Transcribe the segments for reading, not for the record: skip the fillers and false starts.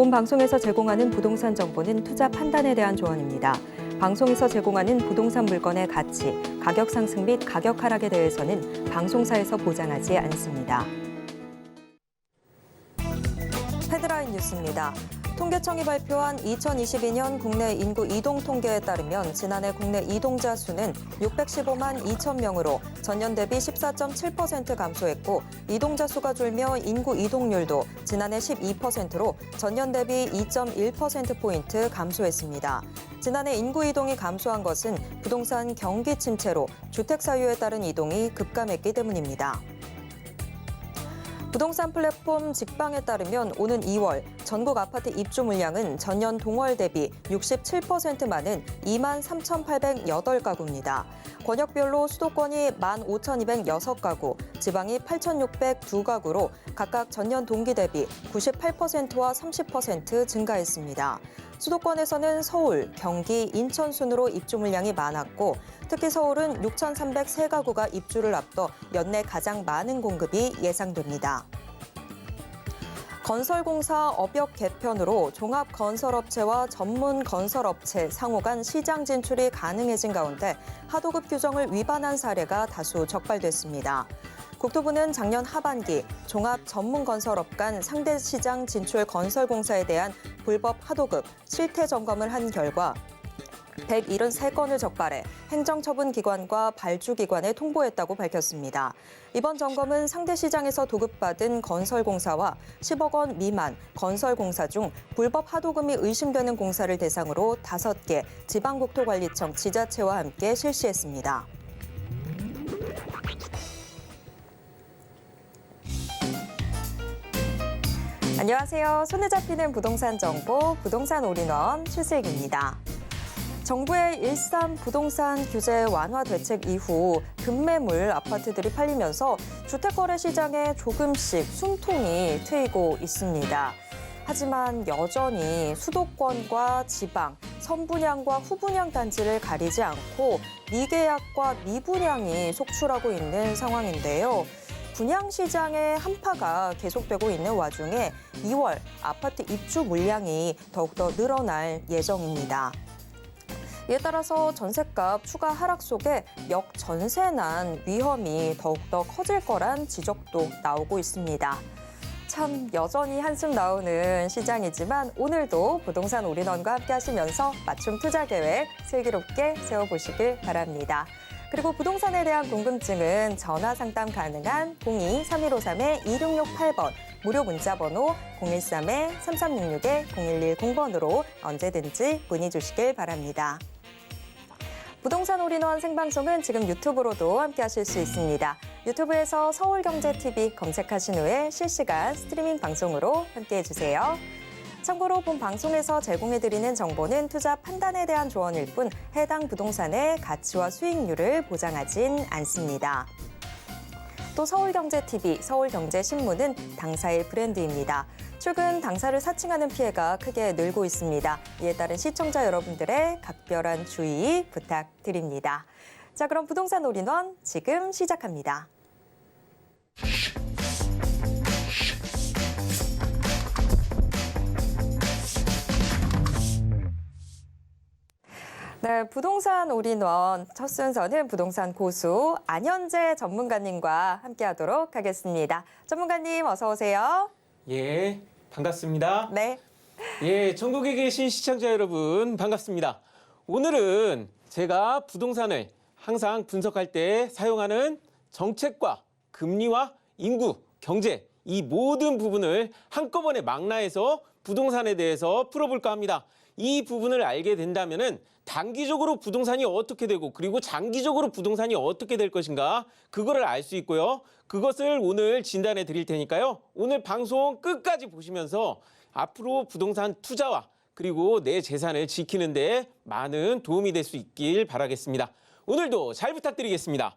본 방송에서 제공하는 부동산 정보는 투자 판단에 대한 조언입니다. 방송에서 제공하는 부동산 물건의 가치, 가격 상승 및 가격 하락에 대해서는 방송사에서 보장하지 않습니다. 헤드라인 뉴스입니다. 통계청이 발표한 2022년 국내 인구 이동 통계에 따르면 지난해 국내 이동자 수는 615만 2천 명으로 전년 대비 14.7% 감소했고 이동자 수가 줄며 인구 이동률도 지난해 12%로 전년 대비 2.1%포인트 감소했습니다. 지난해 인구 이동이 감소한 것은 부동산 경기 침체로 주택 사유에 따른 이동이 급감했기 때문입니다. 부동산 플랫폼 직방에 따르면 오는 2월 전국 아파트 입주 물량은 전년 동월 대비 67% 많은 2만 3,808가구입니다. 권역별로 수도권이 15,206가구, 지방이 8,602가구로 각각 전년 동기 대비 98%와 30% 증가했습니다. 수도권에서는 서울, 경기, 인천 순으로 입주 물량이 많았고 특히 서울은 6,303가구가 입주를 앞둬 연내 가장 많은 공급이 예상됩니다. 건설공사 업역 개편으로 종합건설업체와 전문건설업체 상호 간 시장 진출이 가능해진 가운데 하도급 규정을 위반한 사례가 다수 적발됐습니다. 국토부는 작년 하반기 종합전문건설업 간 상대 시장 진출 건설공사에 대한 불법 하도급 실태 점검을 한 결과 173건을 적발해 행정처분기관과 발주기관에 통보했다고 밝혔습니다. 이번 점검은 상대 시장에서 도급받은 건설공사와 10억 원 미만 건설공사 중 불법 하도금이 의심되는 공사를 대상으로 5개 지방국토관리청 지자체와 함께 실시했습니다. 안녕하세요. 손에 잡히는 부동산 정보, 부동산 올인원 최슬기입니다. 정부의 일산 부동산 규제 완화 대책 이후 급매물 아파트들이 팔리면서 주택거래 시장에 조금씩 숨통이 트이고 있습니다. 하지만 여전히 수도권과 지방, 선분양과 후분양 단지를 가리지 않고 미계약과 미분양이 속출하고 있는 상황인데요. 분양시장의 한파가 계속되고 있는 와중에 2월 아파트 입주 물량이 더욱더 늘어날 예정입니다. 이에 따라서 전셋값 추가 하락 속에 역전세난 위험이 더욱더 커질 거란 지적도 나오고 있습니다. 참 여전히 한숨 나오는 시장이지만 오늘도 부동산 올인원과 함께 하시면서 맞춤 투자 계획 슬기롭게 세워보시길 바랍니다. 그리고 부동산에 대한 궁금증은 전화 상담 가능한 02-3153-2668번 무료 문자번호 013-3366-0110번으로 언제든지 문의 주시길 바랍니다. 부동산 올인원 생방송은 지금 유튜브로도 함께 하실 수 있습니다. 유튜브에서 서울경제TV 검색하신 후에 실시간 스트리밍 방송으로 함께해 주세요. 참고로 본 방송에서 제공해드리는 정보는 투자 판단에 대한 조언일 뿐 해당 부동산의 가치와 수익률을 보장하진 않습니다. 또 서울경제TV, 서울경제신문은 당사의 브랜드입니다. 최근 당사를 사칭하는 피해가 크게 늘고 있습니다. 이에 따른 시청자 여러분들의 각별한 주의 부탁드립니다. 자, 그럼 부동산 올인원 지금 시작합니다. 네, 부동산 올인원 첫 순서는 부동산 고수 안현재 전문가님과 함께하도록 하겠습니다. 전문가님 어서 오세요. 예, 반갑습니다. 네. 예, 전국에 계신 시청자 여러분 반갑습니다. 오늘은 제가 부동산을 항상 분석할 때 사용하는 정책과 금리와 인구, 경제 이 모든 부분을 한꺼번에 망라해서 부동산에 대해서 풀어볼까 합니다. 이 부분을 알게 된다면은 단기적으로 부동산이 어떻게 되고 그리고 장기적으로 부동산이 어떻게 될 것인가 그거를 알 수 있고요. 그것을 오늘 진단해 드릴 테니까요. 오늘 방송 끝까지 보시면서 앞으로 부동산 투자와 그리고 내 재산을 지키는 데 많은 도움이 될 수 있길 바라겠습니다. 오늘도 잘 부탁드리겠습니다.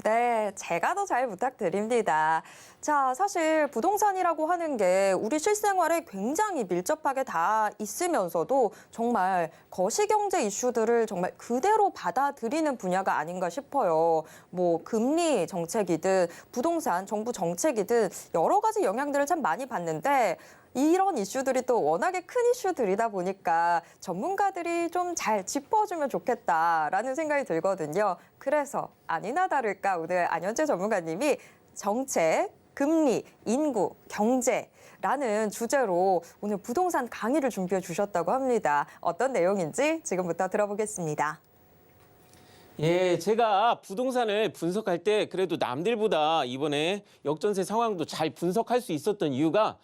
네, 제가 더 잘 부탁드립니다. 자, 사실 부동산이라고 하는 게 우리 실생활에 굉장히 밀접하게 다 있으면서도 정말 거시경제 이슈들을 정말 그대로 받아들이는 분야가 아닌가 싶어요. 뭐 금리 정책이든 부동산 정부 정책이든 여러 가지 영향들을 참 많이 받는데 이런 이슈들이 또 워낙에 큰 이슈들이다 보니까 전문가들이 좀 잘 짚어주면 좋겠다라는 생각이 들거든요. 그래서 아니나 다를까 오늘 안현재 전문가님이 정책, 금리, 인구, 경제라는 주제로 오늘 부동산 강의를 준비해 주셨다고 합니다. 어떤 내용인지 지금부터 들어보겠습니다. 예, 제가 부동산을 분석할 때 그래도 남들보다 이번에 역전세 상황도 잘 분석할 수 있었던 이유가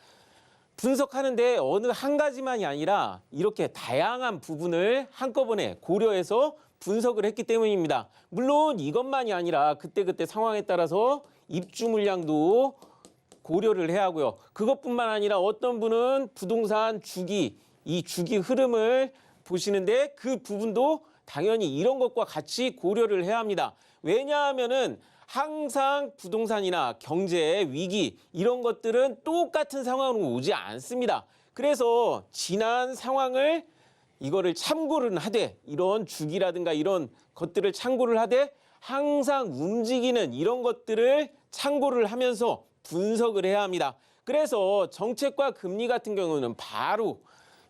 분석하는데 어느 한 가지만이 아니라 이렇게 다양한 부분을 한꺼번에 고려해서 분석을 했기 때문입니다. 물론 이것만이 아니라 그때그때 상황에 따라서 입주 물량도 고려를 해야 하고요. 그것뿐만 아니라 어떤 분은 부동산 주기, 이 주기 흐름을 보시는데 그 부분도 당연히 이런 것과 같이 고려를 해야 합니다. 왜냐하면은 항상 부동산이나 경제 위기 이런 것들은 똑같은 상황으로 오지 않습니다. 그래서 지난 상황을 이거를 참고를 하되 이런 주기라든가 이런 것들을 참고를 하되 항상 움직이는 이런 것들을 참고를 하면서 분석을 해야 합니다. 그래서 정책과 금리 같은 경우는 바로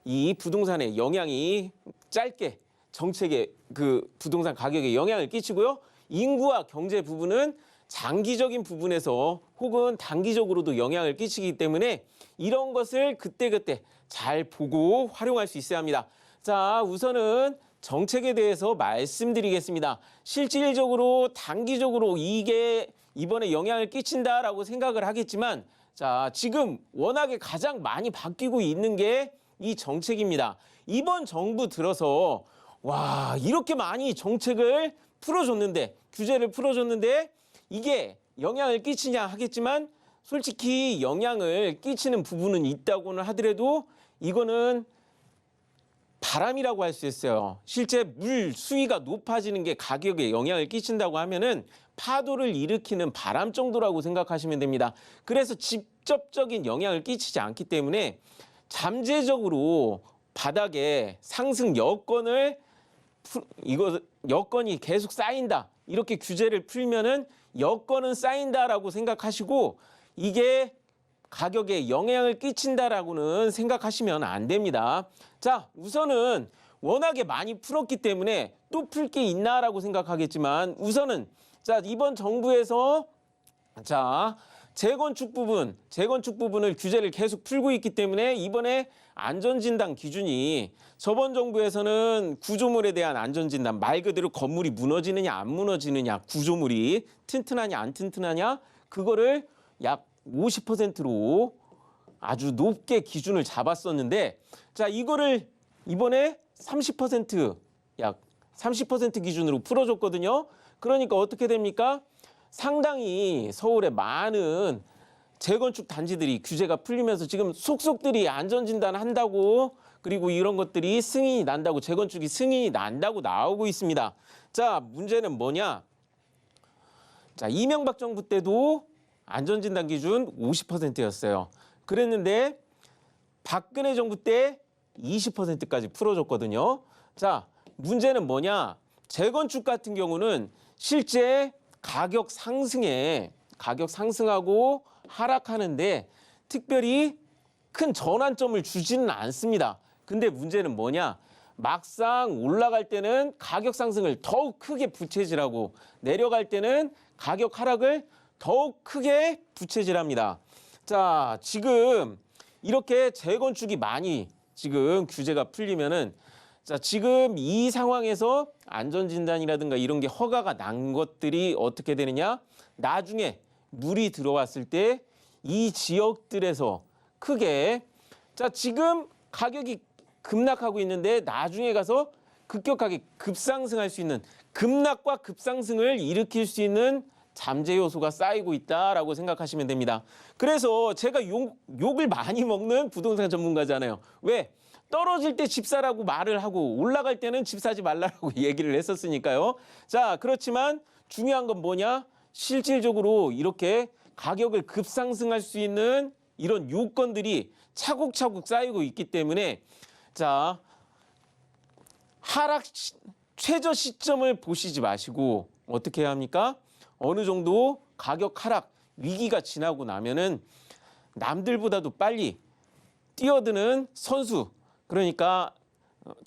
이 부동산의 영향이 짧게 정책의 그 부동산 가격에 영향을 끼치고요. 인구와 경제 부분은 장기적인 부분에서 혹은 단기적으로도 영향을 끼치기 때문에 이런 것을 그때그때 잘 보고 활용할 수 있어야 합니다. 자, 우선은 정책에 대해서 말씀드리겠습니다. 실질적으로 단기적으로 이게 이번에 영향을 끼친다라고 생각을 하겠지만 자, 지금 워낙에 가장 많이 바뀌고 있는 게 이 정책입니다. 이번 정부 들어서 와, 이렇게 많이 정책을 풀어줬는데, 규제를 풀어줬는데 이게 영향을 끼치냐 하겠지만 솔직히 영향을 끼치는 부분은 있다고는 하더라도 이거는 바람이라고 할 수 있어요. 실제 물 수위가 높아지는 게 가격에 영향을 끼친다고 하면은 파도를 일으키는 바람 정도라고 생각하시면 됩니다. 그래서 직접적인 영향을 끼치지 않기 때문에 잠재적으로 바닥에 상승 여건이 계속 쌓인다. 이렇게 규제를 풀면은 여건은 쌓인다라고 생각하시고 이게 가격에 영향을 끼친다라고는 생각하시면 안 됩니다. 자, 우선은 워낙에 많이 풀었기 때문에 또 풀 게 있나라고 생각하겠지만 우선은 자, 이번 정부에서 자, 재건축 부분을 규제를 계속 풀고 있기 때문에 이번에 안전진단 기준이 저번 정부에서는 구조물에 대한 안전진단 말 그대로 건물이 무너지느냐 안 무너지느냐 구조물이 튼튼하냐 안 튼튼하냐 그거를 약 50%로 아주 높게 기준을 잡았었는데 자 이거를 이번에 30% 30% 기준으로 풀어줬거든요. 그러니까 어떻게 됩니까? 상당히 서울의 많은 재건축 단지들이 규제가 풀리면서 지금 속속들이 안전진단 한다고 그리고 이런 것들이 승인이 난다고 재건축이 승인이 난다고 나오고 있습니다. 자, 문제는 뭐냐? 자, 이명박 정부 때도 안전진단 기준 50%였어요. 그랬는데 박근혜 정부 때 20%까지 풀어줬거든요. 자, 문제는 뭐냐? 재건축 같은 경우는 실제 가격 상승하고 하락하는데 특별히 큰 전환점을 주지는 않습니다. 근데 문제는 뭐냐? 막상 올라갈 때는 가격 상승을 더욱 크게 부채질하고 내려갈 때는 가격 하락을 더욱 크게 부채질합니다. 자, 지금 이렇게 재건축이 많이 지금 규제가 풀리면은 자, 지금 이 상황에서 안전진단이라든가 이런 게 허가가 난 것들이 어떻게 되느냐? 나중에 물이 들어왔을 때 이 지역들에서 크게 자, 지금 가격이 급락하고 있는데 나중에 가서 급격하게 급상승할 수 있는 급락과 급상승을 일으킬 수 있는 잠재 요소가 쌓이고 있다라고 생각하시면 됩니다. 그래서 제가 욕을 많이 먹는 부동산 전문가잖아요. 왜? 떨어질 때 집 사라고 말을 하고 올라갈 때는 집 사지 말라고 얘기를 했었으니까요. 자, 그렇지만 중요한 건 뭐냐? 실질적으로 이렇게 가격을 급상승할 수 있는 이런 요건들이 차곡차곡 쌓이고 있기 때문에 자, 하락 최저 시점을 보시지 마시고 어떻게 해야 합니까? 어느 정도 가격 하락 위기가 지나고 나면은 남들보다도 빨리 뛰어드는 선수, 그러니까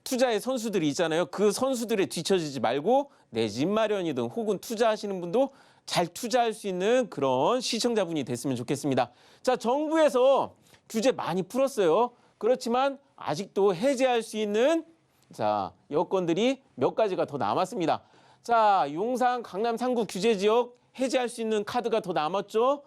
투자의 선수들이 있잖아요. 그 선수들에 뒤처지지 말고 내 집 마련이든 혹은 투자하시는 분도 잘 투자할 수 있는 그런 시청자분이 됐으면 좋겠습니다. 자, 정부에서 규제 많이 풀었어요. 그렇지만 아직도 해제할 수 있는 여건들이 몇 가지가 더 남았습니다. 자, 용산 강남 3구 규제 지역 해제할 수 있는 카드가 더 남았죠.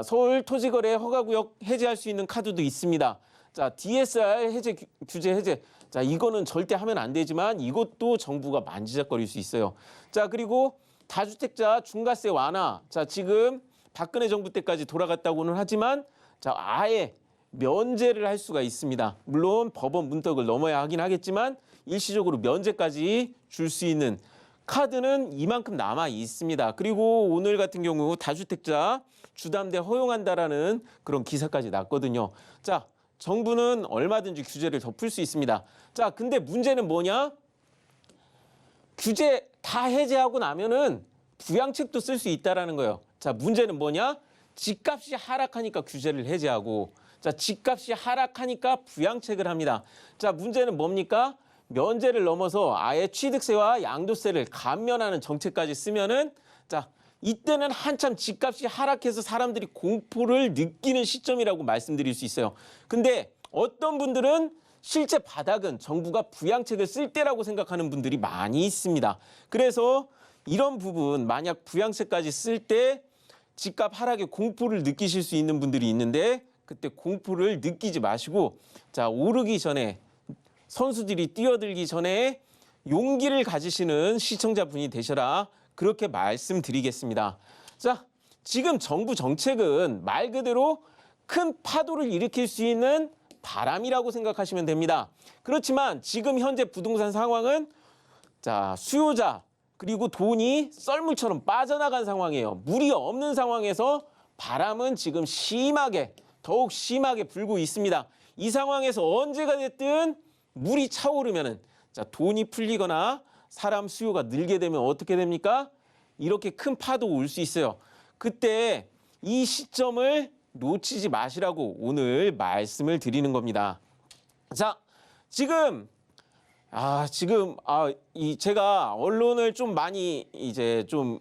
서울 토지거래 허가구역 해제할 수 있는 카드도 있습니다. 자, DSR 규제 해제. 자, 이거는 절대 하면 안 되지만 이것도 정부가 만지작거릴 수 있어요. 자, 그리고 다주택자 중과세 완화. 자, 지금 박근혜 정부 때까지 돌아갔다고는 하지만 아예 면제를 할 수가 있습니다. 물론 법원 문턱을 넘어야 하긴 하겠지만 일시적으로 면제까지 줄 수 있는 카드는 이만큼 남아 있습니다. 그리고 오늘 같은 경우 다주택자 주담대 허용한다라는 그런 기사까지 났거든요. 자, 정부는 얼마든지 규제를 더 풀 수 있습니다. 자, 근데 문제는 뭐냐? 규제 다 해제하고 나면은 부양책도 쓸 수 있다라는 거예요. 자, 문제는 뭐냐? 집값이 하락하니까 규제를 해제하고, 자, 집값이 하락하니까 부양책을 합니다. 자, 문제는 뭡니까? 면제를 넘어서 아예 취득세와 양도세를 감면하는 정책까지 쓰면은, 자, 이때는 한참 집값이 하락해서 사람들이 공포를 느끼는 시점이라고 말씀드릴 수 있어요. 근데 어떤 분들은 실제 바닥은 정부가 부양책을 쓸 때라고 생각하는 분들이 많이 있습니다. 그래서 이런 부분, 만약 부양책까지 쓸 때 집값 하락에 공포를 느끼실 수 있는 분들이 있는데 그때 공포를 느끼지 마시고, 자, 오르기 전에, 선수들이 뛰어들기 전에 용기를 가지시는 시청자분이 되셔라, 그렇게 말씀드리겠습니다. 자, 지금 정부 정책은 말 그대로 큰 파도를 일으킬 수 있는 바람이라고 생각하시면 됩니다. 그렇지만 지금 현재 부동산 상황은 수요자 그리고 돈이 썰물처럼 빠져나간 상황이에요. 물이 없는 상황에서 바람은 지금 더욱 심하게 불고 있습니다. 이 상황에서 언제가 됐든 물이 차오르면은 돈이 풀리거나 사람 수요가 늘게 되면 어떻게 됩니까? 이렇게 큰 파도 올 수 있어요. 그때 이 시점을 놓치지 마시라고 오늘 말씀을 드리는 겁니다. 자, 지금 제가 언론을 좀 많이 좀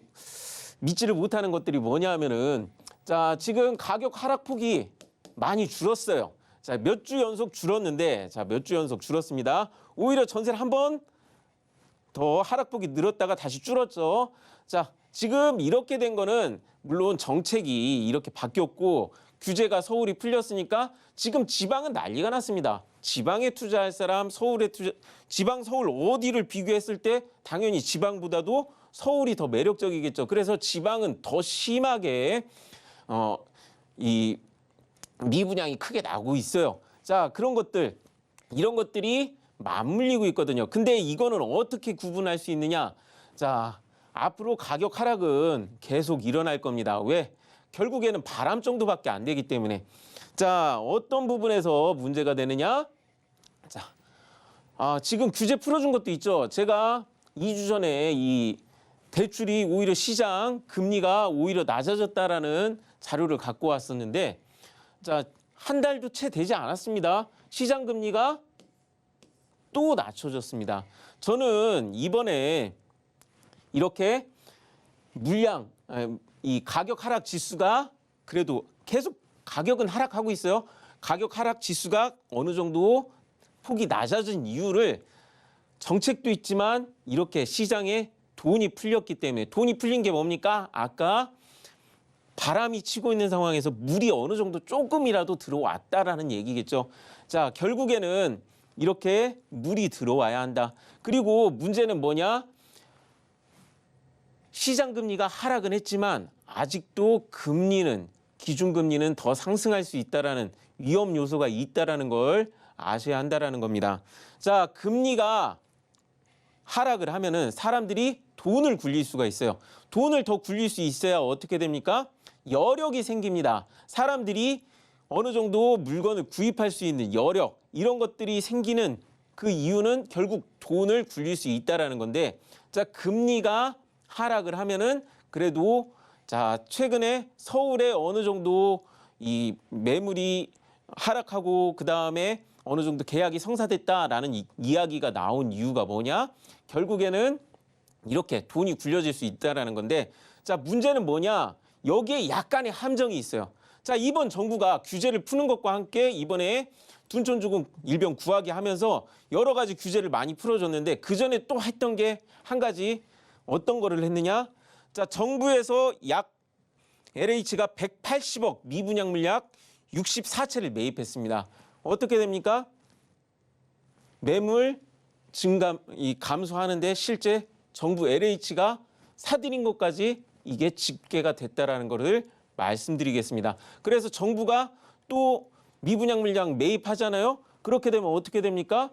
믿지를 못하는 것들이 뭐냐 하면은, 자, 지금 가격 하락폭이 많이 줄었어요. 자, 몇 주 연속 줄었는데, 몇 주 연속 줄었습니다. 오히려 전세를 한 번 더 하락폭이 늘었다가 다시 줄었죠. 자, 지금 이렇게 된 거는 물론 정책이 이렇게 바뀌었고 규제가 서울이 풀렸으니까 지금 지방은 난리가 났습니다. 지방에 투자할 사람, 지방 서울 어디를 비교했을 때 당연히 지방보다도 서울이 더 매력적이겠죠. 그래서 지방은 더 심하게 이 미분양이 크게 나고 있어요. 자, 이런 것들이 맞물리고 있거든요. 근데 이거는 어떻게 구분할 수 있느냐? 자, 앞으로 가격 하락은 계속 일어날 겁니다. 왜? 결국에는 바람 정도밖에 안 되기 때문에. 자, 어떤 부분에서 문제가 되느냐? 자, 지금 규제 풀어준 것도 있죠. 제가 2주 전에 이 대출이 오히려 시장 금리가 오히려 낮아졌다라는 자료를 갖고 왔었는데, 자, 한 달도 채 되지 않았습니다. 시장 금리가 또 낮춰졌습니다. 저는 이번에 이렇게 이 가격 하락 지수가 그래도 계속 가격은 하락하고 있어요. 가격 하락 지수가 어느 정도 폭이 낮아진 이유를 정책도 있지만 이렇게 시장에 돈이 풀렸기 때문에, 돈이 풀린 게 뭡니까? 아까 바람이 치고 있는 상황에서 물이 어느 정도 조금이라도 들어왔다라는 얘기겠죠. 자, 결국에는 이렇게 물이 들어와야 한다. 그리고 문제는 뭐냐? 시장 금리가 하락은 했지만 아직도 기준금리는 더 상승할 수 있다라는 위험 요소가 있다라는 걸 아셔야 한다라는 겁니다. 자, 금리가 하락을 하면은 사람들이 돈을 굴릴 수가 있어요. 돈을 더 굴릴 수 있어야 어떻게 됩니까? 여력이 생깁니다. 사람들이 어느 정도 물건을 구입할 수 있는 여력, 이런 것들이 생기는 그 이유는 결국 돈을 굴릴 수 있다라는 건데, 자, 금리가 하락을 하면은 그래도, 자, 최근에 서울에 어느 정도 이 매물이 하락하고 그다음에 어느 정도 계약이 성사됐다라는 이야기가 나온 이유가 뭐냐? 결국에는 이렇게 돈이 굴려질 수 있다라는 건데, 자, 문제는 뭐냐? 여기에 약간의 함정이 있어요. 자, 이번 정부가 규제를 푸는 것과 함께 이번에 둔촌주공 일병 구하기 하면서 여러 가지 규제를 많이 풀어줬는데, 그 전에 또 했던 게 한 가지, 어떤 거를 했느냐? 자, 정부에서 약 LH가 180억 미분양 물약 64채를 매입했습니다. 어떻게 됩니까? 매물 감소하는데 실제 정부 LH가 사들인 것까지 이게 집계가 됐다라는 것을 말씀드리겠습니다. 그래서 정부가 또 미분양 물량 매입하잖아요. 그렇게 되면 어떻게 됩니까?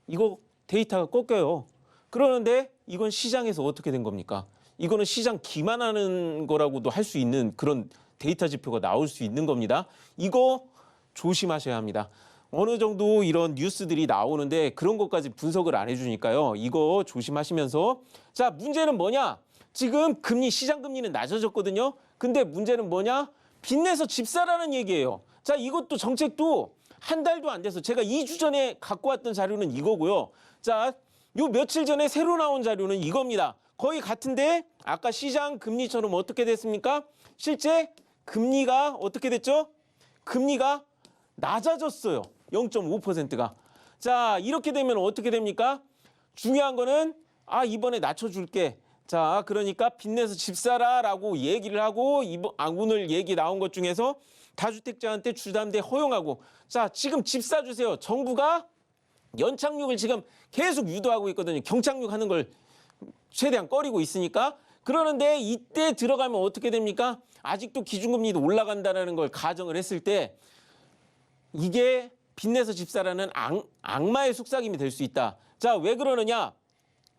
이거 데이터가 꺾여요. 그러는데 이건 시장에서 어떻게 된 겁니까? 이거는 시장 기만하는 거라고도 할 수 있는 그런 데이터 지표가 나올 수 있는 겁니다. 이거 조심하셔야 합니다. 어느 정도 이런 뉴스들이 나오는데 그런 것까지 분석을 안 해주니까요. 이거 조심하시면서, 자, 문제는 뭐냐? 지금 시장 금리는 낮아졌거든요. 근데 문제는 뭐냐? 빚내서 집 사라는 얘기예요. 자, 이것도 정책도 한 달도 안 돼서 제가 2주 전에 갖고 왔던 자료는 이거고요. 자, 요 며칠 전에 새로 나온 자료는 이겁니다. 거의 같은데 아까 시장 금리처럼 어떻게 됐습니까? 실제 금리가 어떻게 됐죠? 금리가 낮아졌어요. 0.5%가. 자, 이렇게 되면 어떻게 됩니까? 중요한 거는 이번에 낮춰줄게. 자, 그러니까 빚내서 집 사라라고 얘기를 하고 오늘 얘기 나온 것 중에서 다주택자한테 주담대 허용하고, 자, 지금 집 사주세요. 정부가 연착륙을 지금 계속 유도하고 있거든요. 경착륙 하는 걸 최대한 꺼리고 있으니까. 그러는데 이때 들어가면 어떻게 됩니까? 아직도 기준금리도 올라간다는 걸 가정을 했을 때 이게 빚내서 집 사라는 악마의 속삭임이 될 수 있다. 자, 왜 그러느냐?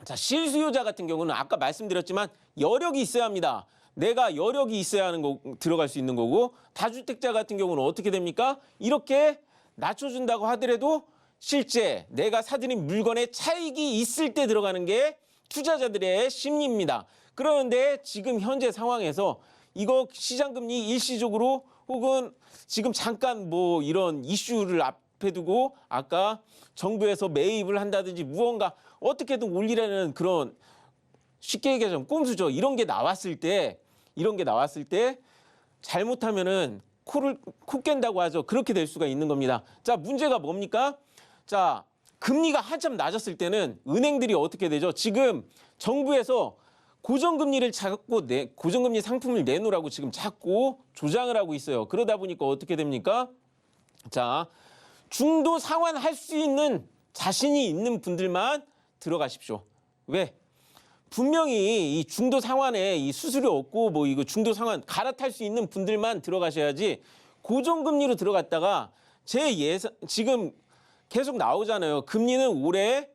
자, 실수요자 같은 경우는 아까 말씀드렸지만 여력이 있어야 합니다. 내가 여력이 있어야 하는 거 들어갈 수 있는 거고, 다주택자 같은 경우는 어떻게 됩니까? 이렇게 낮춰준다고 하더라도 실제 내가 사들인 물건에 차익이 있을 때 들어가는 게 투자자들의 심리입니다. 그런데 지금 현재 상황에서 이거 시장금리 일시적으로 혹은 지금 잠깐 뭐 이런 이슈를 앞에 두고 아까 정부에서 매입을 한다든지 무언가 어떻게든 올리라는 그런, 쉽게 얘기하자면 꼼수죠. 이런 게 나왔을 때 잘못하면은 코 깬다고 하죠. 그렇게 될 수가 있는 겁니다. 자, 문제가 뭡니까? 자, 금리가 한참 낮았을 때는 은행들이 어떻게 되죠? 지금 정부에서 고정금리를 고정금리 상품을 내놓으라고 지금 자꾸 조장을 하고 있어요. 그러다 보니까 어떻게 됩니까? 자, 중도 상환할 수 있는 자신이 있는 분들만 들어가십시오. 왜? 분명히 이 중도 상환에 이 수수료 없고 뭐 이거 중도 상환 갈아탈 수 있는 분들만 들어가셔야지, 고정금리로 들어갔다가 지금 계속 나오잖아요. 금리는 올해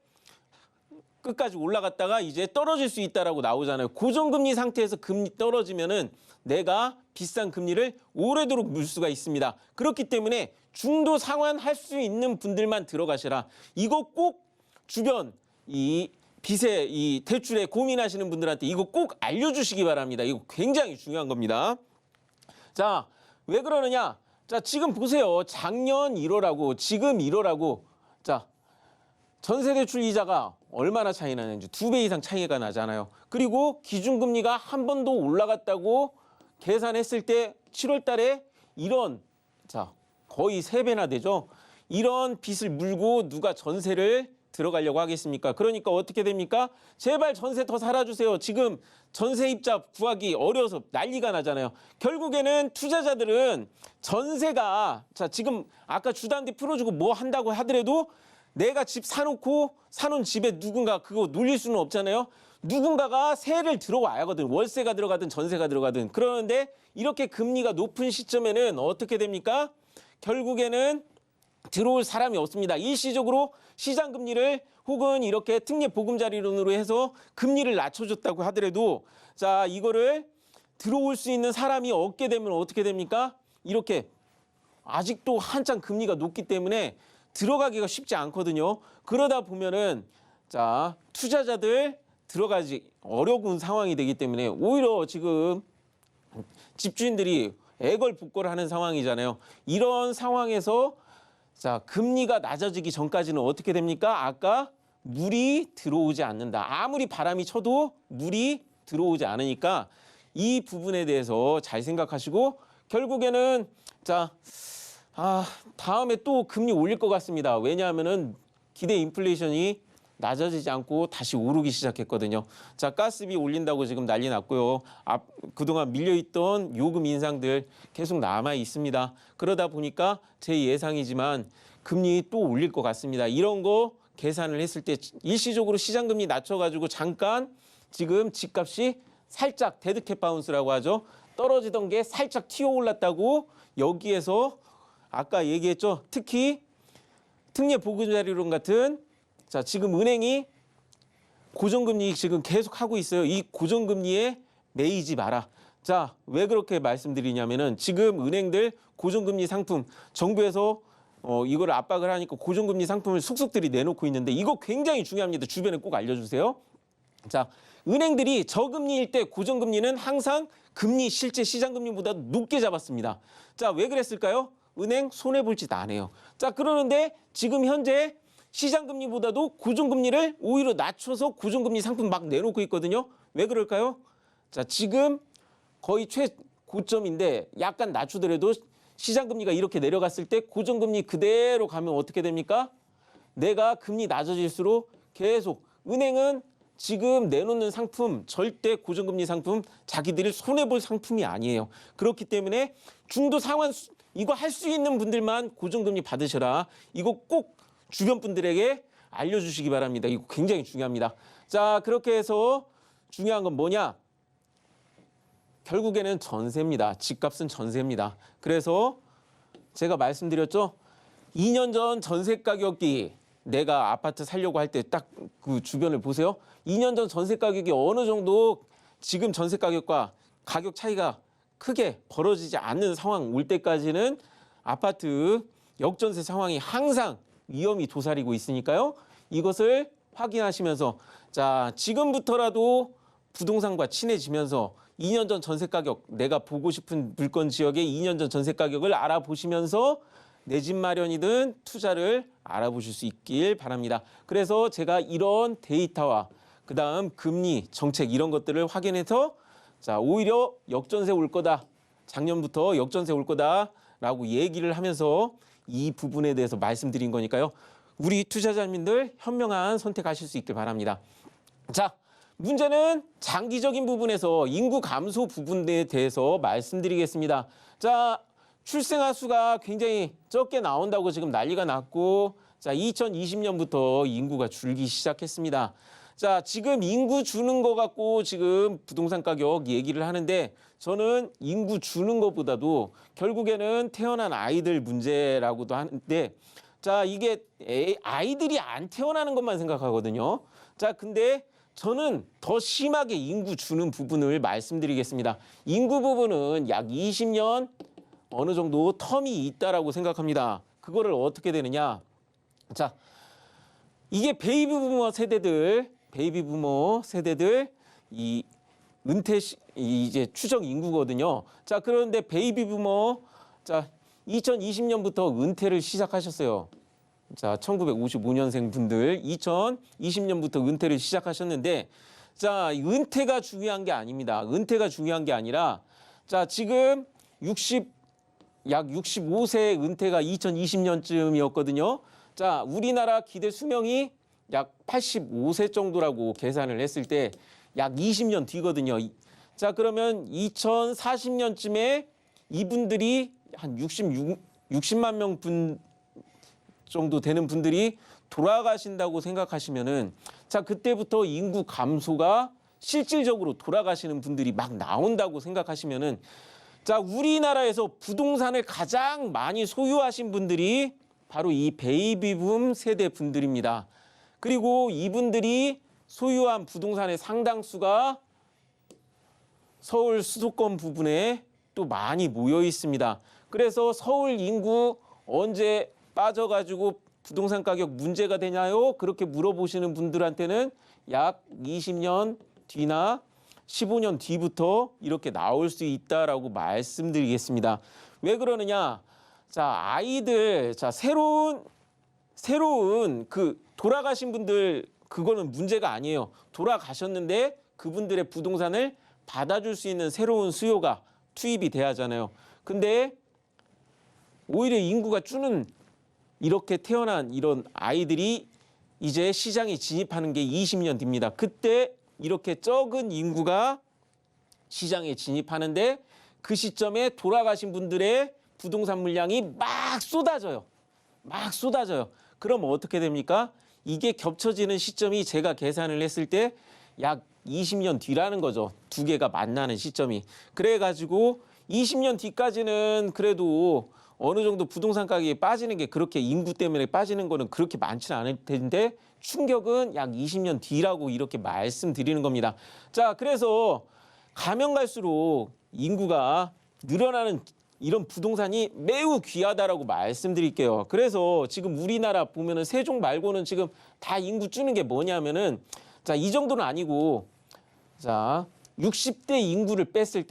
끝까지 올라갔다가 이제 떨어질 수 있다라고 나오잖아요. 고정금리 상태에서 금리 떨어지면은 내가 비싼 금리를 오래도록 물 수가 있습니다. 그렇기 때문에 중도 상환할 수 있는 분들만 들어가시라. 이거 꼭 주변 이 빚에 이 대출에 고민하시는 분들한테 이거 꼭 알려주시기 바랍니다. 이거 굉장히 중요한 겁니다. 자, 왜 그러느냐? 자, 지금 보세요. 작년 1월하고 지금 1월하고, 자, 전세대출 이자가 얼마나 차이 나는지 2배 이상 차이가 나잖아요. 그리고 기준금리가 한 번 더 올라갔다고 계산했을 때 7월 달에 이런, 자, 거의 3배나 되죠. 이런 빚을 물고 누가 전세를 들어가려고 하겠습니까? 그러니까 어떻게 됩니까? 제발 전세 더 살아주세요. 지금 전세입자 구하기 어려워서 난리가 나잖아요. 결국에는 투자자들은 전세가, 자, 지금 아까 주담대 풀어주고 뭐 한다고 하더라도 내가 집 사놓고 사놓은 집에 누군가 그거 놀릴 수는 없잖아요. 누군가가 세를 들어와야 하거든. 월세가 들어가든 전세가 들어가든. 그러는데 이렇게 금리가 높은 시점에는 어떻게 됩니까? 결국에는 들어올 사람이 없습니다. 일시적으로 시장 금리를 혹은 이렇게 특례 보금자리론으로 해서 금리를 낮춰줬다고 하더라도, 자, 이거를 들어올 수 있는 사람이 없게 되면 어떻게 됩니까? 이렇게 아직도 한창 금리가 높기 때문에 들어가기가 쉽지 않거든요. 그러다 보면은, 자, 투자자들 들어가기 어려운 상황이 되기 때문에 오히려 지금 집주인들이 애걸복걸하는 상황이잖아요. 이런 상황에서 자, 금리가 낮아지기 전까지는 어떻게 됩니까? 아까 물이 들어오지 않는다. 아무리 바람이 쳐도 물이 들어오지 않으니까 이 부분에 대해서 잘 생각하시고 결국에는 자, 다음에 또 금리 올릴 것 같습니다. 왜냐하면은 기대 인플레이션이 낮아지지 않고 다시 오르기 시작했거든요. 자, 가스비 올린다고 지금 난리 났고요. 그동안 밀려있던 요금 인상들 계속 남아 있습니다. 그러다 보니까 제 예상이지만 금리 또 올릴 것 같습니다. 이런 거 계산을 했을 때 일시적으로 시장금리 낮춰가지고 잠깐 지금 집값이 살짝 데드캣 바운스라고 하죠. 떨어지던 게 살짝 튀어 올랐다고 여기에서 아까 얘기했죠. 특히 특례 보금자리론 같은 자, 지금 은행이 고정금리 지금 계속 하고 있어요. 이 고정금리에 매이지 마라. 자, 왜 그렇게 말씀드리냐면은 지금 은행들 고정금리 상품 정부에서 이거를 압박을 하니까 고정금리 상품을 속속들이 내놓고 있는데 이거 굉장히 중요합니다. 주변에 꼭 알려주세요. 자, 은행들이 저금리일 때 고정금리는 항상 금리 실제 시장금리보다 높게 잡았습니다. 자, 왜 그랬을까요? 은행 손해볼 짓 안 해요. 자, 그러는데 지금 현재 시장금리보다도 고정금리를 오히려 낮춰서 고정금리 상품 막 내놓고 있거든요. 왜 그럴까요? 자, 지금 거의 최고점인데 약간 낮추더라도 시장금리가 이렇게 내려갔을 때 고정금리 그대로 가면 어떻게 됩니까? 내가 금리 낮아질수록 계속 은행은 지금 내놓는 상품 절대 고정금리 상품 자기들이 손해볼 상품이 아니에요. 그렇기 때문에 중도 상환 이거 할 수 있는 분들만 고정금리 받으셔라. 이거 꼭 주변 분들에게 알려주시기 바랍니다. 이거 굉장히 중요합니다. 자, 그렇게 해서 중요한 건 뭐냐? 결국에는 전세입니다. 집값은 전세입니다. 그래서 제가 말씀드렸죠. 2년 전 전세 가격이 내가 아파트 살려고 할 때 딱 그 주변을 보세요. 2년 전 전세 가격이 어느 정도 지금 전세 가격과 가격 차이가 크게 벌어지지 않는 상황 올 때까지는 아파트 역전세 상황이 항상 위험이 도사리고 있으니까요. 이것을 확인하시면서 자, 지금부터라도 부동산과 친해지면서 2년 전 전세 가격, 내가 보고 싶은 물건 지역의 2년 전 전세 가격을 알아보시면서 내 집 마련이든 투자를 알아보실 수 있길 바랍니다. 그래서 제가 이런 데이터와 그다음 금리, 정책 이런 것들을 확인해서 자, 오히려 역전세 올 거다. 작년부터 역전세 올 거다라고 얘기를 하면서 이 부분에 대해서 말씀드린 거니까요. 우리 투자자님들 현명한 선택하실 수 있길 바랍니다. 자, 문제는 장기적인 부분에서 인구 감소 부분에 대해서 말씀드리겠습니다. 자, 출생아 수가 굉장히 적게 나온다고 지금 난리가 났고 자, 2020년부터 인구가 줄기 시작했습니다. 자, 지금 인구 주는 거 갖고 지금 부동산 가격 얘기를 하는데 저는 인구 주는 것보다도 결국에는 태어난 아이들 문제라고도 하는데 자, 이게 아이들이 안 태어나는 것만 생각하거든요. 자, 근데 저는 더 심하게 인구 주는 부분을 말씀드리겠습니다. 인구 부분은 약 20년 어느 정도 텀이 있다라고 생각합니다. 그거를 어떻게 되느냐? 자, 이게 베이비 부머 세대들 이 은퇴 이제 추정 인구거든요. 자, 그런데 베이비 부머 자, 2020년부터 은퇴를 시작하셨어요. 자, 1955년생 분들 2020년부터 은퇴를 시작하셨는데 자, 은퇴가 중요한 게 아닙니다. 은퇴가 중요한 게 아니라 자, 지금 약 65세 은퇴가 2020년쯤이었거든요. 자, 우리나라 기대 수명이 약 85세 정도라고 계산을 했을 때 약 20년 뒤거든요. 자, 그러면 2040년쯤에 이분들이 한 60만 명 정도 되는 분들이 돌아가신다고 생각하시면은 자, 그때부터 인구 감소가 실질적으로 돌아가시는 분들이 막 나온다고 생각하시면은 자, 우리나라에서 부동산을 가장 많이 소유하신 분들이 바로 이 베이비붐 세대 분들입니다. 그리고 이분들이 소유한 부동산의 상당수가 서울 수도권 부분에 또 많이 모여 있습니다. 그래서 서울 인구 언제 빠져가지고 부동산 가격 문제가 되냐요? 그렇게 물어보시는 분들한테는 약 20년 뒤나 15년 뒤부터 이렇게 나올 수 있다라고 말씀드리겠습니다. 왜 그러느냐? 자, 아이들, 자, 새로운 그 돌아가신 분들, 그거는 문제가 아니에요. 돌아가셨는데 그분들의 부동산을 받아줄 수 있는 새로운 수요가 투입이 돼야 하잖아요. 근데 오히려 인구가 줄는 이렇게 태어난 이런 아이들이 이제 시장에 진입하는 게 20년 뒤입니다. 그때 이렇게 적은 인구가 시장에 진입하는데 그 시점에 돌아가신 분들의 부동산 물량이 막 쏟아져요. 막 쏟아져요. 그럼 어떻게 됩니까? 이게 겹쳐지는 시점이 제가 계산을 했을 때 약 20년 뒤라는 거죠. 두 개가 만나는 시점이. 그래가지고 20년 뒤까지는 그래도 어느 정도 부동산 가격이 빠지는 게 그렇게 인구 때문에 빠지는 거는 그렇게 많지는 않을 텐데 충격은 약 20년 뒤라고 이렇게 말씀드리는 겁니다. 자, 그래서 가면 갈수록 인구가 늘어나는 이런 부동산이 매우 귀하다라고 말씀드릴게요. 그래서 지금 우리나라 보면은 세종 말고는 지금 다 인구 줄는 게 뭐냐면은 자, 이 정도는 아니고 자, 60대 인구를 뺐을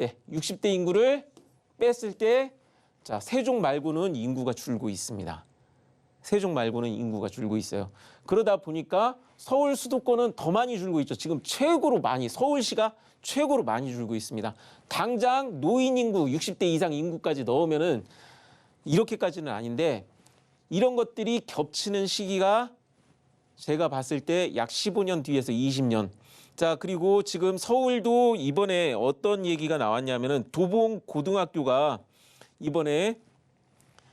때 자, 세종 말고는 인구가 줄고 있습니다. 세종 말고는 인구가 줄고 있어요. 그러다 보니까 서울 수도권은 더 많이 줄고 있죠. 지금 최고로 많이 서울시가 최고로 많이 줄고 있습니다. 당장 노인 인구 60대 이상 인구까지 넣으면은 이렇게까지는 아닌데 이런 것들이 겹치는 시기가 제가 봤을 때 약 15년 뒤에서 20년. 자, 그리고 지금 서울도 이번에 어떤 얘기가 나왔냐면은 도봉 고등학교가 이번에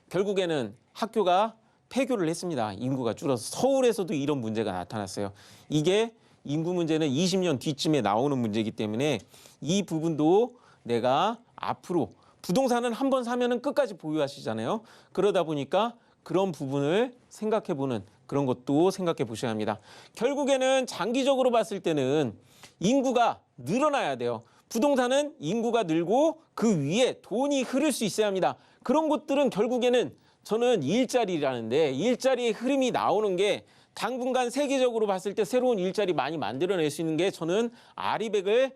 결국에는 학교가 폐교를 했습니다. 인구가 줄어서 서울에서도 이런 문제가 나타났어요. 이게 인구 문제는 20년 뒤쯤에 나오는 문제이기 때문에 이 부분도 내가 앞으로 부동산은 한번 사면은 끝까지 보유하시잖아요. 그러다 보니까 그런 부분을 생각해보는 그런 것도 생각해 보셔야 합니다. 결국에는 장기적으로 봤을 때는 인구가 늘어나야 돼요. 부동산은 인구가 늘고 그 위에 돈이 흐를 수 있어야 합니다. 그런 것들은 결국에는 저는 일자리라는데 일자리의 흐름이 나오는 게 당분간 세계적으로 봤을 때 새로운 일자리 많이 만들어낼 수 있는 게 저는 아리백을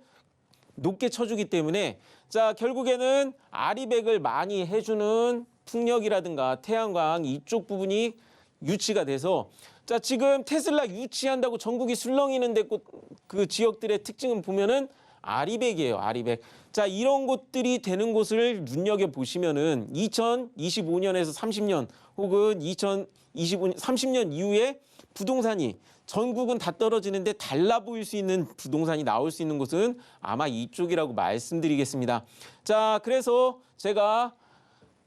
높게 쳐주기 때문에 자, 결국에는 아리백을 많이 해주는 풍력이라든가 태양광 이쪽 부분이 유치가 돼서 자, 지금 테슬라 유치한다고 전국이 술렁이는데 그 지역들의 특징은 보면은 아리백이에요. 아리백. 자, 이런 곳들이 되는 곳을 눈여겨보시면은 2025년에서 30년 혹은 2025년, 30년 이후에 부동산이 전국은 다 떨어지는데 달라 보일 수 있는 부동산이 나올 수 있는 곳은 아마 이쪽이라고 말씀드리겠습니다. 자, 그래서 제가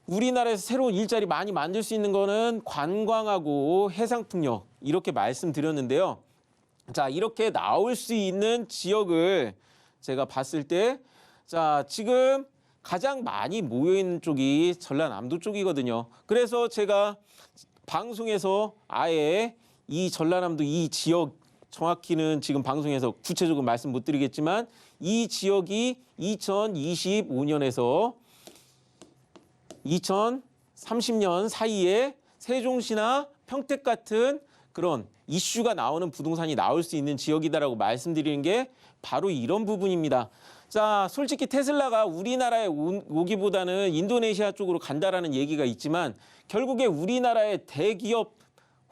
우리나라에서 새로운 일자리 많이 만들 수 있는 거는 관광하고 해상풍력 이렇게 말씀드렸는데요. 자, 이렇게 나올 수 있는 지역을 제가 봤을 때 자, 지금 가장 많이 모여있는 쪽이 전라남도 쪽이거든요. 그래서 제가 방송에서 아예 이 전라남도 이 지역 정확히는 지금 방송에서 구체적으로 말씀 못 드리겠지만 이 지역이 2025년에서 2030년 사이에 세종시나 평택 같은 그런 이슈가 나오는 부동산이 나올 수 있는 지역이다라고 말씀드리는 게 바로 이런 부분입니다. 자, 솔직히 테슬라가 우리나라에 오기보다는 인도네시아 쪽으로 간다라는 얘기가 있지만 결국에 우리나라의 대기업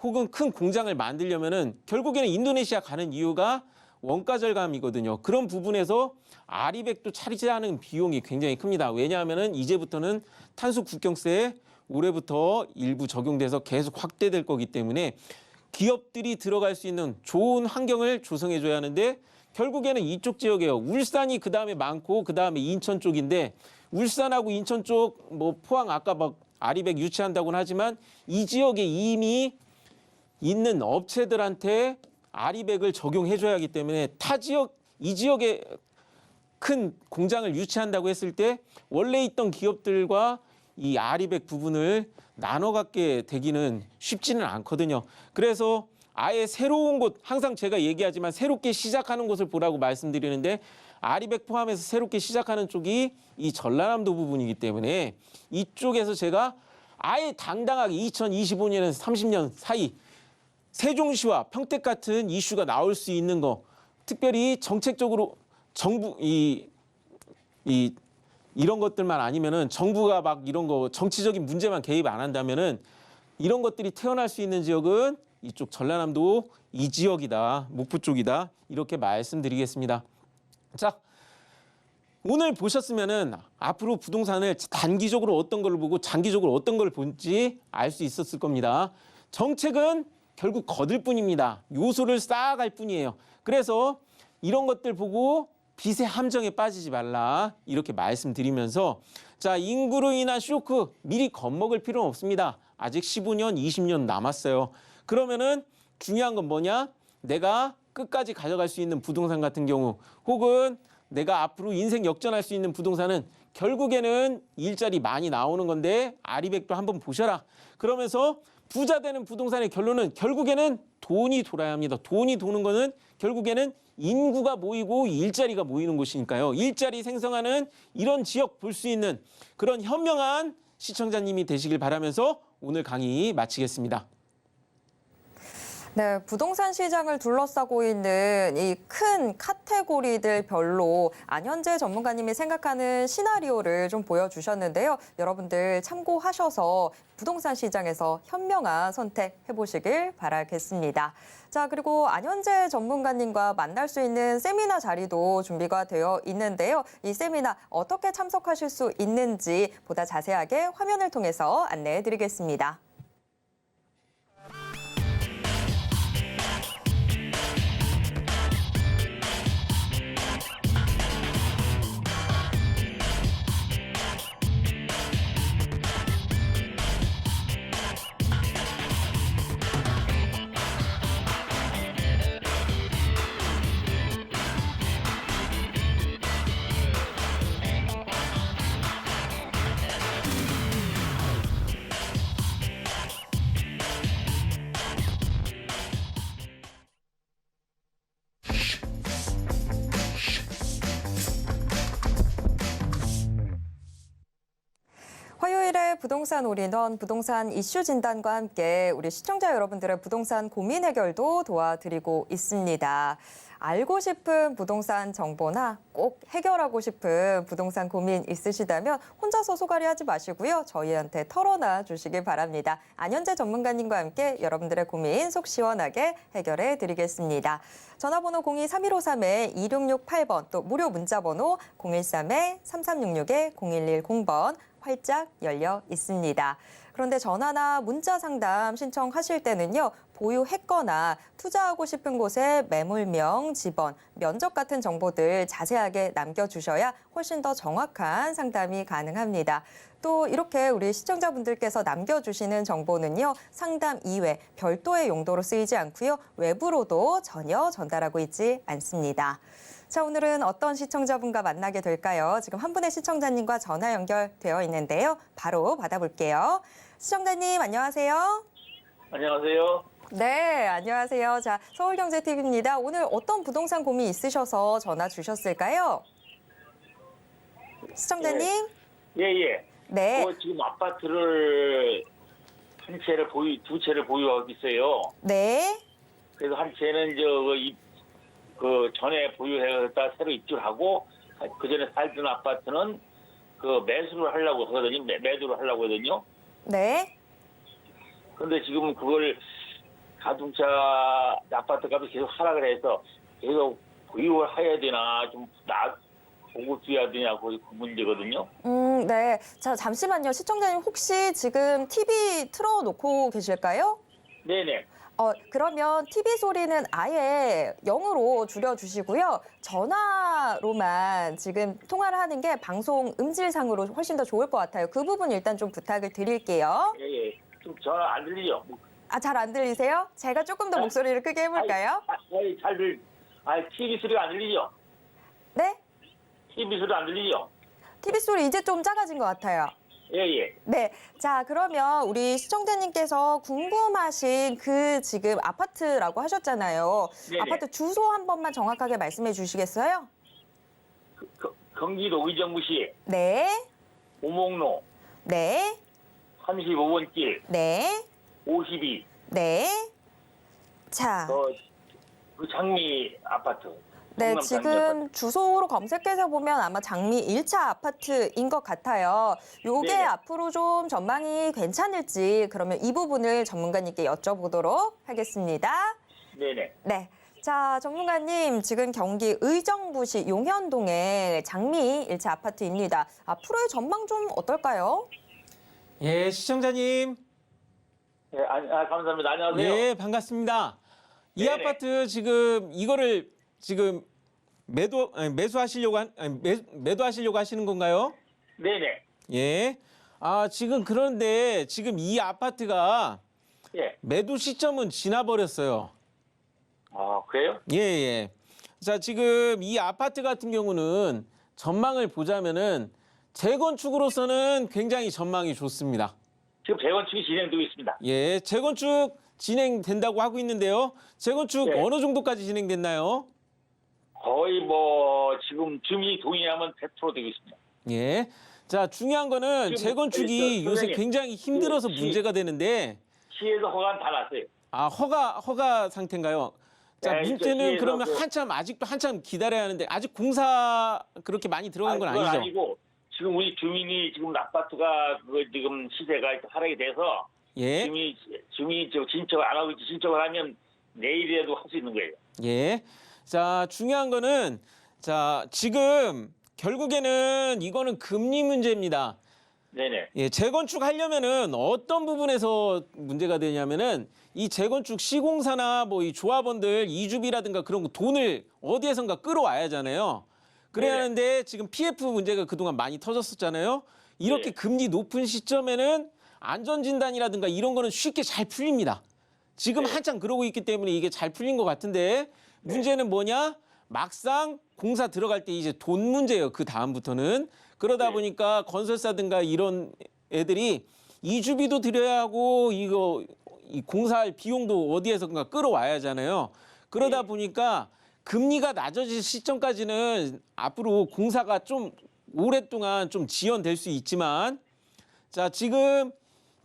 혹은 큰 공장을 만들려면은 결국에는 인도네시아 가는 이유가 원가 절감이거든요. 그런 부분에서 아리백도 차지하는 비용이 굉장히 큽니다. 왜냐하면은 이제부터는 탄소 국경세 올해부터 일부 적용돼서 계속 확대될 거기 때문에 기업들이 들어갈 수 있는 좋은 환경을 조성해 줘야 하는데 결국에는 이쪽 지역이에요. 울산이 그 다음에 많고 그 다음에 인천 쪽인데 울산하고 인천 쪽 뭐 포항 아까 막 아리백 유치한다고는 하지만 이 지역에 이미 있는 업체들한테 아리백을 적용해 줘야 하기 때문에 타 지역 이 지역에 큰 공장을 유치한다고 했을 때 원래 있던 기업들과 이 아리백 부분을 나눠 갖게 되기는 쉽지는 않거든요. 그래서 아예 새로운 곳 항상 제가 얘기하지만 새롭게 시작하는 곳을 보라고 말씀드리는데 아리백 포함해서 새롭게 시작하는 쪽이 이 전라남도 부분이기 때문에 이쪽에서 제가 아예 당당하게 2025년에서 30년 사이 세종시와 평택 같은 이슈가 나올 수 있는 거 특별히 정책적으로 정부 이 이런 것들만 아니면은 정부가 막 이런 거 정치적인 문제만 개입 안 한다면은 이런 것들이 태어날 수 있는 지역은 이쪽 전라남도 이 지역이다, 목포 쪽이다 이렇게 말씀드리겠습니다. 자, 오늘 보셨으면은 앞으로 부동산을 단기적으로 어떤 걸 보고 장기적으로 어떤 걸 볼지 알 수 있었을 겁니다. 정책은 결국 거들 뿐입니다. 요소를 쌓아갈 뿐이에요. 그래서 이런 것들 보고 빚의 함정에 빠지지 말라 이렇게 말씀드리면서 자, 인구로 인한 쇼크 미리 겁먹을 필요는 없습니다. 아직 15년, 20년 남았어요. 그러면은 중요한 건 뭐냐? 내가 끝까지 가져갈 수 있는 부동산 같은 경우 혹은 내가 앞으로 인생 역전할 수 있는 부동산은 결국에는 일자리 많이 나오는 건데 아리백도 한번 보셔라. 그러면서 부자 되는 부동산의 결론은 결국에는 돈이 돌아야 합니다. 돈이 도는 거는 결국에는 인구가 모이고 일자리가 모이는 곳이니까요. 일자리 생성하는 이런 지역 볼 수 있는 그런 현명한 시청자님이 되시길 바라면서 오늘 강의 마치겠습니다. 네, 부동산 시장을 둘러싸고 있는 이 큰 카테고리들 별로 안현재 전문가님이 생각하는 시나리오를 좀 보여주셨는데요. 여러분들 참고하셔서 부동산 시장에서 현명한 선택해 보시길 바라겠습니다. 자, 그리고 안현재 전문가님과 만날 수 있는 세미나 자리도 준비가 되어 있는데요. 이 세미나 어떻게 참석하실 수 있는지 보다 자세하게 화면을 통해서 안내해 드리겠습니다. 화요일에 부동산 올인원 부동산 이슈 진단과 함께 우리 시청자 여러분들의 부동산 고민 해결도 도와드리고 있습니다. 알고 싶은 부동산 정보나 꼭 해결하고 싶은 부동산 고민 있으시다면 혼자서 소갈이 하지 마시고요. 저희한테 털어놔 주시길 바랍니다. 안현재 전문가님과 함께 여러분들의 고민 속 시원하게 해결해 드리겠습니다. 전화번호 02-3153-2668번 또 무료 문자번호 013-3366-0110번 활짝 열려 있습니다. 그런데 전화나 문자 상담 신청하실 때는요. 보유했거나 투자하고 싶은 곳의 매물명, 지번, 면적 같은 정보들 자세하게 남겨주셔야 훨씬 더 정확한 상담이 가능합니다. 또 이렇게 우리 시청자분들께서 남겨주시는 정보는요. 상담 이외 별도의 용도로 쓰이지 않고요. 외부로도 전혀 전달하고 있지 않습니다. 자, 오늘은 어떤 시청자분과 만나게 될까요? 지금 한 분의 시청자님과 전화 연결되어 있는데요. 바로 받아볼게요. 시청자님, 안녕하세요. 안녕하세요. 네, 안녕하세요. 자, 서울경제TV입니다. 오늘 어떤 부동산 고민 있으셔서 전화 주셨을까요? 시청자님? 예. 네. 지금 아파트를 두 채를 보유하고 있어요. 네. 그래서 한 채는 전에 보유해서 새로 입주하고 그 전에 살던 아파트는 매수를 하려고 하거든요. 매도를 하려고 하거든요. 네. 그런데 지금 그걸 가중차 아파트 값이 계속 하락을 해서 계속 보유를 해야 되나 좀 보고 줘야 되냐 그 문제거든요. 네. 자, 잠시만요. 시청자님 혹시 지금 TV 틀어놓고 계실까요? 네네. 그러면 TV 소리는 아예 0으로 줄여주시고요. 전화로만 지금 통화를 하는 게 방송 음질상으로 훨씬 더 좋을 것 같아요. 그 부분 일단 좀 부탁을 드릴게요. 예. 좀 전화 안 들리죠? 아, 잘 안 들리세요? 제가 조금 더 목소리를 크게 해볼까요? TV 소리가 안 들리죠? 네? TV 소리 안 들리죠? TV 소리 이제 좀 작아진 것 같아요. 예. 네. 자, 그러면 우리 시청자님께서 궁금하신 그 지금 아파트라고 하셨잖아요. 네네. 아파트 주소 한 번만 정확하게 말씀해 주시겠어요? 경기도 의정부시 네. 오목로 네. 35번 길 네. 52 네. 자, 그 장미 아파트. 네, 성남 지금 장미 아파트. 주소로 검색해서 보면 아마 장미 1차 아파트인 것 같아요. 요게 네네. 앞으로 좀 전망이 괜찮을지 그러면 이 부분을 전문가님께 여쭤보도록 하겠습니다. 네네. 네. 자, 전문가님, 지금 경기 의정부시 용현동의 장미 1차 아파트입니다. 앞으로의 전망 좀 어떨까요? 예, 시청자님. 네, 감사합니다. 안녕하세요. 예, 반갑습니다. 이 네네. 아파트 지금 이거를 지금 매수하시려고 매도하시려고 하시는 건가요? 네네. 예. 아, 지금 그런데 지금 이 아파트가 예. 매도 시점은 지나버렸어요. 아, 그래요? 예, 예. 자, 지금 이 아파트 같은 경우는 전망을 보자면은 재건축으로서는 굉장히 전망이 좋습니다. 지금 재건축이 진행되고 있습니다. 예, 재건축 진행된다고 하고 있는데요. 재건축 네. 어느 정도까지 진행됐나요? 거의 뭐 지금 주민이 동의하면 100% 되고 있습니다. 예. 자, 중요한 거는 지금 재건축이 요새 선생님, 굉장히 힘들어서 시- 문제가 되는데 시에서 허가는 다 났어요. 아, 허가 상태인가요? 자, 네, 문제는 시에서 그러면 그- 아직도 한참 기다려야 하는데 아직 공사 그렇게 많이 들어간 건 그건 아니죠? 아니고 지금 우리 주민이 지금 아파트가 그 지금 시세가 하락이 돼서 예. 주민이 지금 신청을 안 하고 있지. 신청을 하면 내일이라도 할 수 있는 거예요. 예. 자, 중요한 거는 자, 지금 결국에는 이거는 금리 문제입니다. 네네. 예, 재건축 하려면은 어떤 부분에서 문제가 되냐면은 이 재건축 시공사나 뭐 이 조합원들 이주비라든가 그런 거 돈을 어디에선가 끌어와야 하잖아요. 그래야 네네. 하는데 지금 PF 문제가 그동안 많이 터졌었잖아요. 이렇게 네. 금리 높은 시점에는 안전진단이라든가 이런 거는 쉽게 잘 풀립니다. 지금 네. 한창 그러고 있기 때문에 이게 잘 풀린 것 같은데 문제는 뭐냐? 막상 공사 들어갈 때 이제 돈 문제예요. 그 다음부터는. 그러다 네. 보니까 건설사든가 이런 애들이 이주비도 드려야 하고 이 공사할 비용도 어디에선가 끌어와야 하잖아요. 그러다 네. 보니까 금리가 낮아질 시점까지는 앞으로 공사가 좀 오랫동안 좀 지연될 수 있지만 자, 지금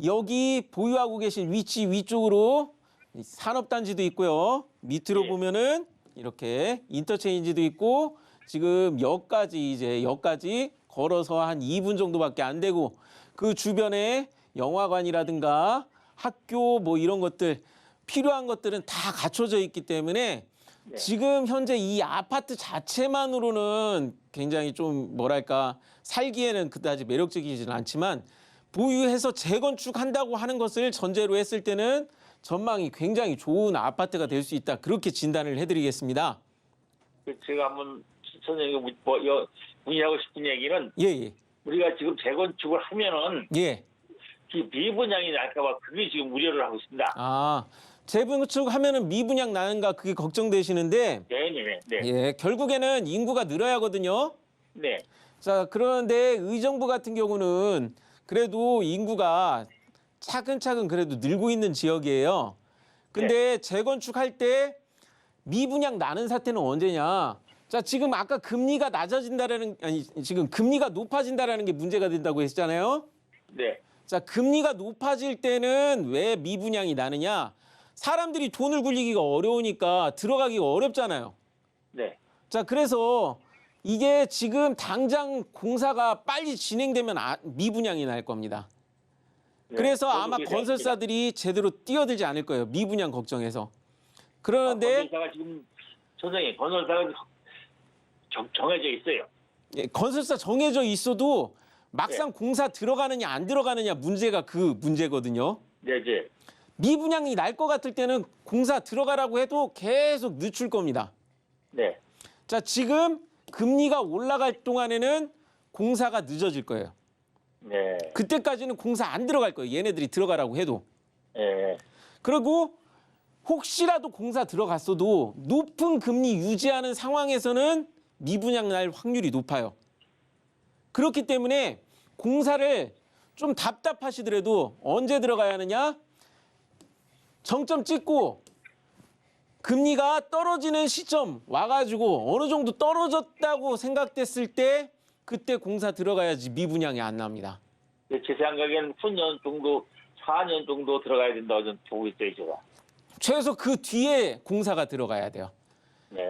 여기 보유하고 계신 위치 위쪽으로 산업단지도 있고요. 밑으로 예. 보면은 이렇게 인터체인지도 있고 지금 역까지 걸어서 한 2분 정도밖에 안 되고 그 주변에 영화관이라든가 학교 뭐 이런 것들 필요한 것들은 다 갖춰져 있기 때문에 네. 지금 현재 이 아파트 자체만으로는 굉장히 좀 뭐랄까 살기에는 그다지 매력적이지는 않지만 보유해서 재건축한다고 하는 것을 전제로 했을 때는 전망이 굉장히 좋은 아파트가 될 수 있다. 그렇게 진단을 해드리겠습니다. 제가 한번 선생님 문의하고 싶은 얘기는 예, 예. 우리가 지금 재건축을 하면은 예. 이 미분양이 날까봐 그게 지금 우려를 하고 있습니다. 아, 재건축 하면은 미분양 나는가 그게 걱정되시는데 네네네. 네. 예, 결국에는 인구가 늘어야 하거든요. 네. 자, 그런데 의정부 같은 경우는 그래도 인구가 차근차근 그래도 늘고 있는 지역이에요. 근데 재건축할 때 미분양 나는 사태는 언제냐? 자, 지금 아까 금리가 지금 금리가 높아진다라는 게 문제가 된다고 했잖아요. 네. 자, 금리가 높아질 때는 왜 미분양이 나느냐? 사람들이 돈을 굴리기가 어려우니까 들어가기가 어렵잖아요. 네. 자, 그래서 이게 지금 당장 공사가 빨리 진행되면 미분양이 날 겁니다. 네. 그래서 저도 아마 그렇게 건설사들이 제대로 뛰어들지 않을 거예요. 미분양 걱정해서. 생각합니다. 그런데 건설사가 지금 선생님 건설사가 정해져 있어요. 예, 건설사 정해져 있어도 막상 공사 들어가느냐 안 들어가느냐 문제가 그 문제거든요. 네, 네. 미분양이 날 것 같을 때는 공사 들어가라고 해도 계속 늦출 겁니다. 네. 자, 지금 금리가 올라갈 동안에는 공사가 늦어질 거예요. 네. 그때까지는 공사 안 들어갈 거예요. 얘네들이 들어가라고 해도. 네. 그리고 혹시라도 공사 들어갔어도 높은 금리 유지하는 상황에서는 미분양 날 확률이 높아요. 그렇기 때문에 공사를 좀 답답하시더라도 언제 들어가야 하느냐? 정점 찍고 금리가 떨어지는 시점 와가지고 어느 정도 떨어졌다고 생각됐을 때 그때 공사 들어가야지 미분양이 안 납니다. 제 생각에는 후년 정도, 4년 정도 들어가야 된다고 저는 보고 있어요, 제가. 최소 그 뒤에 공사가 들어가야 돼요. 네.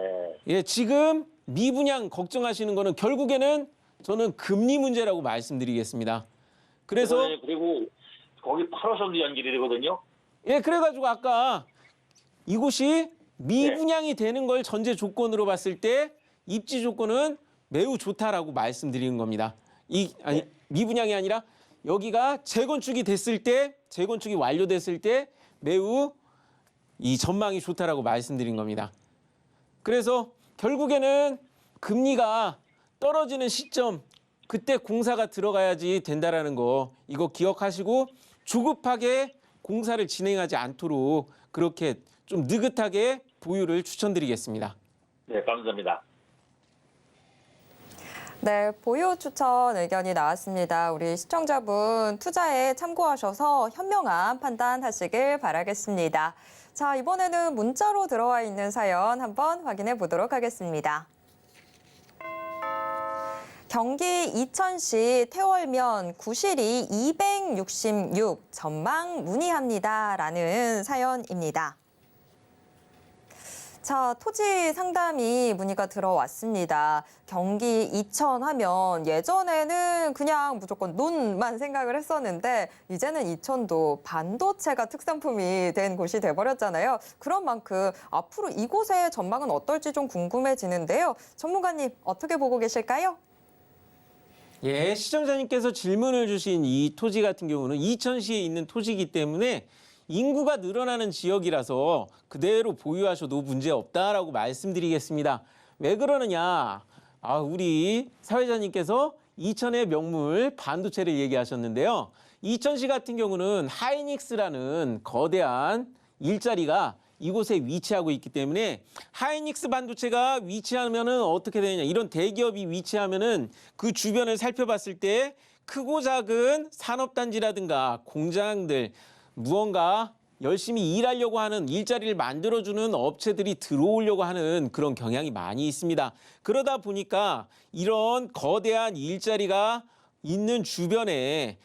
예, 지금 미분양 걱정하시는 거는 결국에는 저는 금리 문제라고 말씀드리겠습니다. 그래서 그리고 거기 8호선도 연결이 되거든요. 예, 그래가지고 아까 이곳이 미분양이 되는 걸 전제 조건으로 봤을 때 입지 조건은 매우 좋다라고 말씀드리는 겁니다. 아니, 미분양이 아니라 여기가 재건축이 됐을 때, 재건축이 완료됐을 때 매우 이 전망이 좋다라고 말씀드린 겁니다. 그래서 결국에는 금리가 떨어지는 시점, 그때 공사가 들어가야지 된다라는 거 이거 기억하시고 조급하게 공사를 진행하지 않도록 그렇게 좀 느긋하게 보유를 추천드리겠습니다. 네, 감사합니다. 네, 보유 추천 의견이 나왔습니다. 우리 시청자분 투자에 참고하셔서 현명한 판단하시길 바라겠습니다. 자, 이번에는 문자로 들어와 있는 사연 한번 확인해 보도록 하겠습니다. 경기 이천시 태월면 구실이 266 전망 문의합니다라는 사연입니다. 자, 토지 상담이 문의가 들어왔습니다. 경기 이천 하면 예전에는 그냥 무조건 논만 생각을 했었는데 이제는 이천도 반도체가 특산품이 된 곳이 돼버렸잖아요. 그런 만큼 앞으로 이곳의 전망은 어떨지 좀 궁금해지는데요. 전문가님 어떻게 보고 계실까요? 예, 시청자님께서 질문을 주신 이 토지 같은 경우는 이천시에 있는 토지이기 때문에 인구가 늘어나는 지역이라서 그대로 보유하셔도 문제없다라고 말씀드리겠습니다. 왜 그러느냐? 우리 사회자님께서 이천의 명물 반도체를 얘기하셨는데요. 이천시 같은 경우는 하이닉스라는 거대한 일자리가 이곳에 위치하고 있기 때문에 하이닉스 반도체가 위치하면은 어떻게 되느냐. 이런 대기업이 위치하면은 그 주변을 살펴봤을 때 크고 작은 산업단지라든가 공장들 무언가 열심히 일하려고 하는 일자리를 만들어주는 업체들이 들어오려고 하는 그런 경향이 많이 있습니다. 그러다 보니까 이런 거대한 일자리가 있는 주변에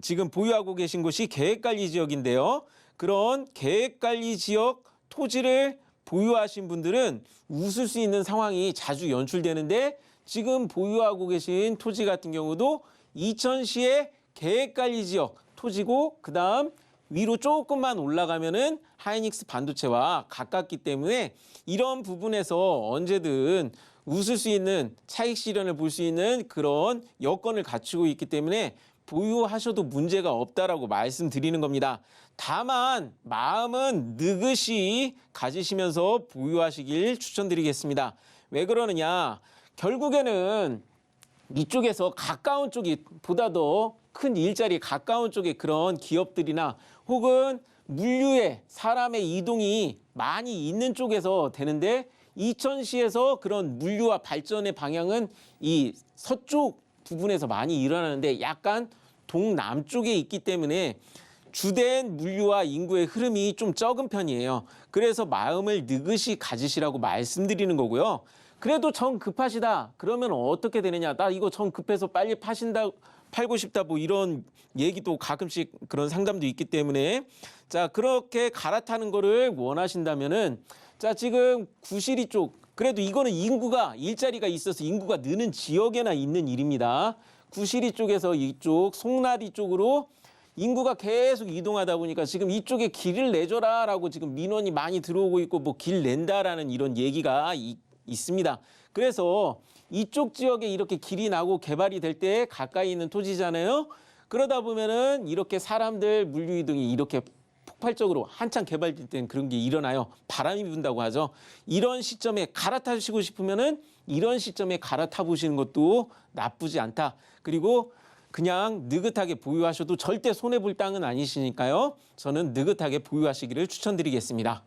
지금 보유하고 계신 곳이 계획관리 지역인데요. 그런 계획관리 지역 토지를 보유하신 분들은 웃을 수 있는 상황이 자주 연출되는데 지금 보유하고 계신 토지 같은 경우도 이천시의 계획관리 지역 토지고 그다음 위로 조금만 올라가면은 하이닉스 반도체와 가깝기 때문에 이런 부분에서 언제든 웃을 수 있는 차익 실현을 볼 수 있는 그런 여건을 갖추고 있기 때문에 보유하셔도 문제가 없다라고 말씀드리는 겁니다. 다만 마음은 느긋이 가지시면서 보유하시길 추천드리겠습니다. 왜 그러느냐? 결국에는 이쪽에서 가까운 쪽이 보다 더 큰 일자리 가까운 쪽에 그런 기업들이나 혹은 물류의 사람의 이동이 많이 있는 쪽에서 되는데 이천시에서 그런 물류와 발전의 방향은 이 서쪽 부분에서 많이 일어나는데 약간 동남쪽에 있기 때문에 주된 물류와 인구의 흐름이 좀 적은 편이에요. 그래서 마음을 느긋이 가지시라고 말씀드리는 거고요. 그래도 정 급하시다. 그러면 어떻게 되느냐. 나 이거 정 급해서 빨리 팔고 싶다. 뭐 이런 얘기도 가끔씩 그런 상담도 있기 때문에 자, 그렇게 갈아타는 거를 원하신다면은 자, 지금 구시리 쪽 그래도 이거는 인구가 일자리가 있어서 인구가 느는 지역에나 있는 일입니다. 구시리 쪽에서 이쪽 송나리 쪽으로 인구가 계속 이동하다 보니까 지금 이쪽에 길을 내줘라라고 지금 민원이 많이 들어오고 있고 뭐 길 낸다라는 이런 얘기가 있습니다. 그래서 이쪽 지역에 이렇게 길이 나고 개발이 될 때 가까이 있는 토지잖아요. 그러다 보면은 이렇게 사람들 물류 이동이 이렇게 폭발적으로 한창 개발될 때는 그런 게 일어나요. 바람이 분다고 하죠. 이런 시점에 갈아타시고 싶으면은 이런 시점에 갈아타 보시는 것도 나쁘지 않다. 그리고 그냥 느긋하게 보유하셔도 절대 손해볼 땅은 아니시니까요. 저는 느긋하게 보유하시기를 추천드리겠습니다.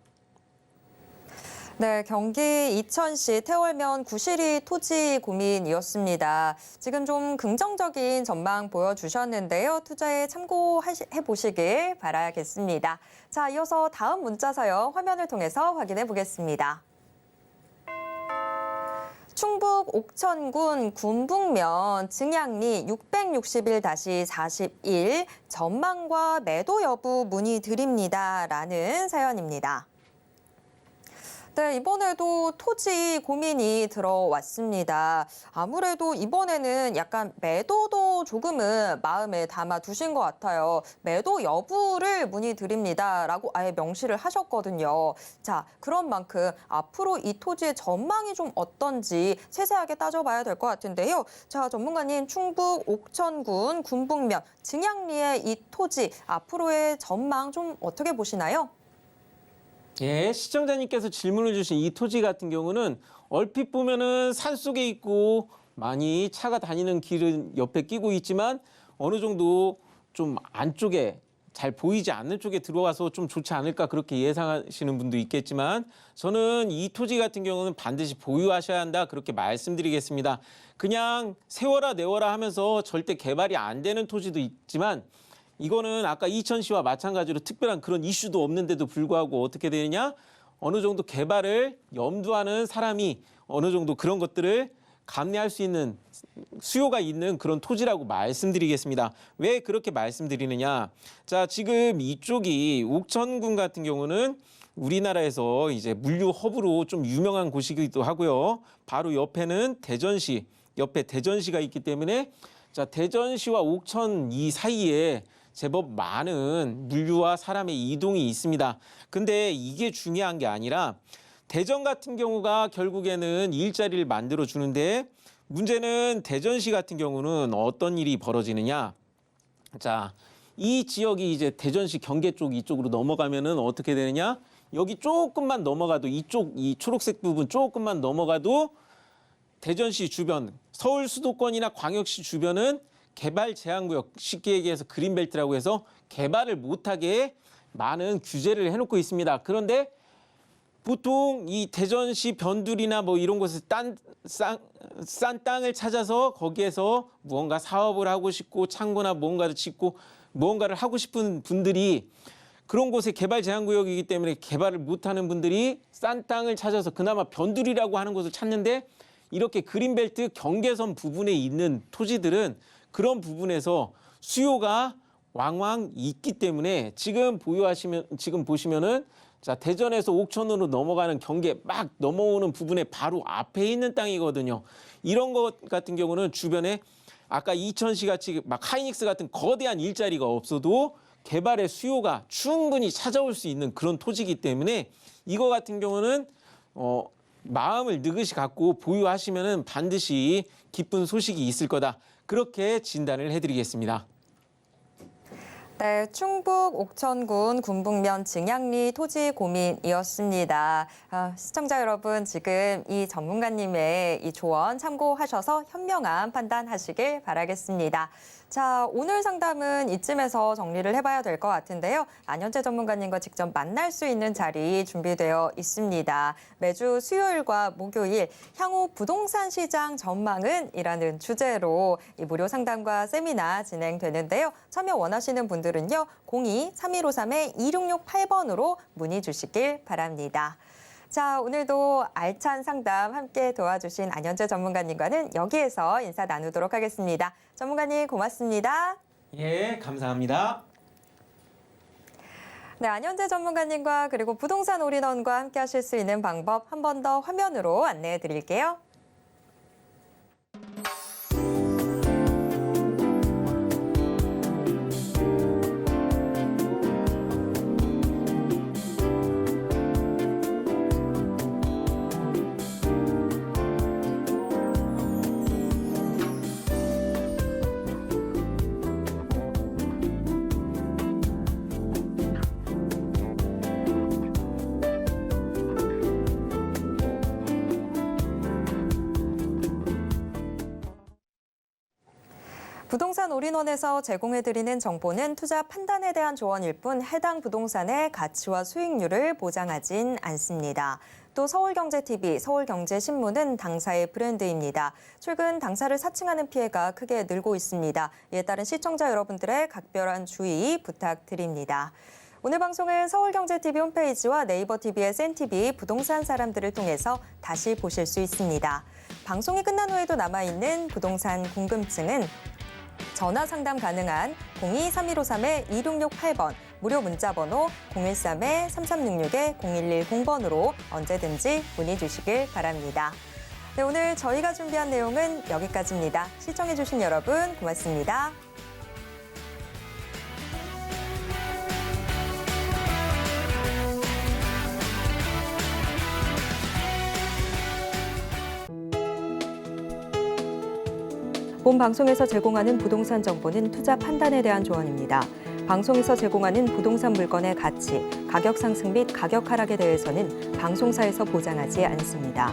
네, 경기 이천시 태월면 구시리 토지 고민이었습니다. 지금 좀 긍정적인 전망 보여주셨는데요. 투자에 참고해 보시길 바라겠습니다. 자, 이어서 다음 문자 사연 화면을 통해서 확인해 보겠습니다. 충북 옥천군 군북면 증양리 661-41 전망과 매도 여부 문의드립니다. 라는 사연입니다. 네, 이번에도 토지 고민이 들어왔습니다. 아무래도 이번에는 약간 매도도 조금은 마음에 담아 두신 것 같아요. 매도 여부를 문의드립니다라고 아예 명시를 하셨거든요. 자, 그런 만큼 앞으로 이 토지의 전망이 좀 어떤지 세세하게 따져봐야 될 것 같은데요. 자, 전문가님, 충북 옥천군 군북면 증양리의 이 토지 앞으로의 전망 좀 어떻게 보시나요? 예, 시청자님께서 질문을 주신 이 토지 같은 경우는 얼핏 보면은 산속에 있고 많이 차가 다니는 길은 옆에 끼고 있지만 어느 정도 좀 안쪽에 잘 보이지 않는 쪽에 들어와서 좀 좋지 않을까 그렇게 예상하시는 분도 있겠지만 저는 이 토지 같은 경우는 반드시 보유하셔야 한다 그렇게 말씀드리겠습니다. 그냥 세워라 내워라 하면서 절대 개발이 안 되는 토지도 있지만 이거는 아까 이천시와 마찬가지로 특별한 그런 이슈도 없는데도 불구하고 어떻게 되느냐? 어느 정도 개발을 염두하는 사람이 어느 정도 그런 것들을 감내할 수 있는 수요가 있는 그런 토지라고 말씀드리겠습니다. 왜 그렇게 말씀드리느냐? 자, 지금 이쪽이 옥천군 같은 경우는 우리나라에서 이제 물류 허브로 좀 유명한 곳이기도 하고요. 바로 옆에는 대전시, 옆에 대전시가 있기 때문에 자, 대전시와 옥천 이 사이에 제법 많은 물류와 사람의 이동이 있습니다. 근데 이게 중요한 게 아니라 대전 같은 경우가 결국에는 일자리를 만들어 주는데 문제는 대전시 같은 경우는 어떤 일이 벌어지느냐. 자, 이 지역이 이제 대전시 경계 쪽 이쪽으로 넘어가면은 어떻게 되느냐. 여기 조금만 넘어가도 이쪽 이 초록색 부분 조금만 넘어가도 대전시 주변, 서울 수도권이나 광역시 주변은 개발 제한구역, 쉽게 얘기해서 그린벨트라고 해서 개발을 못하게 많은 규제를 해놓고 있습니다. 그런데 보통 이 대전시 변두리나 뭐 이런 곳에서 싼 땅을 찾아서 거기에서 무언가 사업을 하고 싶고 창고나 뭔가를 짓고 무언가를 하고 싶은 분들이 그런 곳에 개발 제한구역이기 때문에 개발을 못하는 분들이 싼 땅을 찾아서 그나마 변두리라고 하는 곳을 찾는데 이렇게 그린벨트 경계선 부분에 있는 토지들은 그런 부분에서 수요가 왕왕 있기 때문에 지금 보시면은 자, 대전에서 옥천으로 넘어가는 경계 막 넘어오는 부분에 바로 앞에 있는 땅이거든요. 이런 것 같은 경우는 주변에 아까 이천시 같이 막 하이닉스 같은 거대한 일자리가 없어도 개발의 수요가 충분히 찾아올 수 있는 그런 토지이기 때문에 이거 같은 경우는 마음을 느긋이 갖고 보유하시면은 반드시 기쁜 소식이 있을 거다. 그렇게 진단을 해드리겠습니다. 네, 충북 옥천군 군북면 증양리 토지 고민이었습니다. 시청자 여러분, 지금 이 전문가님의 이 조언 참고하셔서 현명한 판단하시길 바라겠습니다. 자, 오늘 상담은 이쯤에서 정리를 해봐야 될 것 같은데요. 안현재 전문가님과 직접 만날 수 있는 자리 준비되어 있습니다. 매주 수요일과 목요일 향후 부동산 시장 전망은 이라는 주제로 이 무료 상담과 세미나 진행되는데요. 참여 원하시는 분들은요. 02-3153-2668번으로 문의 주시길 바랍니다. 자, 오늘도 알찬 상담 함께 도와주신 안현재 전문가님과는 여기에서 인사 나누도록 하겠습니다. 전문가님 고맙습니다. 예, 감사합니다. 네, 안현재 전문가님과 그리고 부동산 올인원과 함께 하실 수 있는 방법 한 번 더 화면으로 안내해 드릴게요. 부동산 올인원에서 제공해드리는 정보는 투자 판단에 대한 조언일 뿐 해당 부동산의 가치와 수익률을 보장하진 않습니다. 또 서울경제TV, 서울경제신문은 당사의 브랜드입니다. 최근 당사를 사칭하는 피해가 크게 늘고 있습니다. 이에 따른 시청자 여러분들의 각별한 주의 부탁드립니다. 오늘 방송은 서울경제TV 홈페이지와 네이버TV의 센TV 부동산 사람들을 통해서 다시 보실 수 있습니다. 방송이 끝난 후에도 남아있는 부동산 궁금증은 전화 상담 가능한 02-3153-2668번, 무료 문자 번호 013-3366-0110번으로 언제든지 문의 주시길 바랍니다. 네, 오늘 저희가 준비한 내용은 여기까지입니다. 시청해주신 여러분 고맙습니다. 본 방송에서 제공하는 부동산 정보는 투자 판단에 대한 조언입니다. 방송에서 제공하는 부동산 물건의 가치, 가격 상승 및 가격 하락에 대해서는 방송사에서 보장하지 않습니다.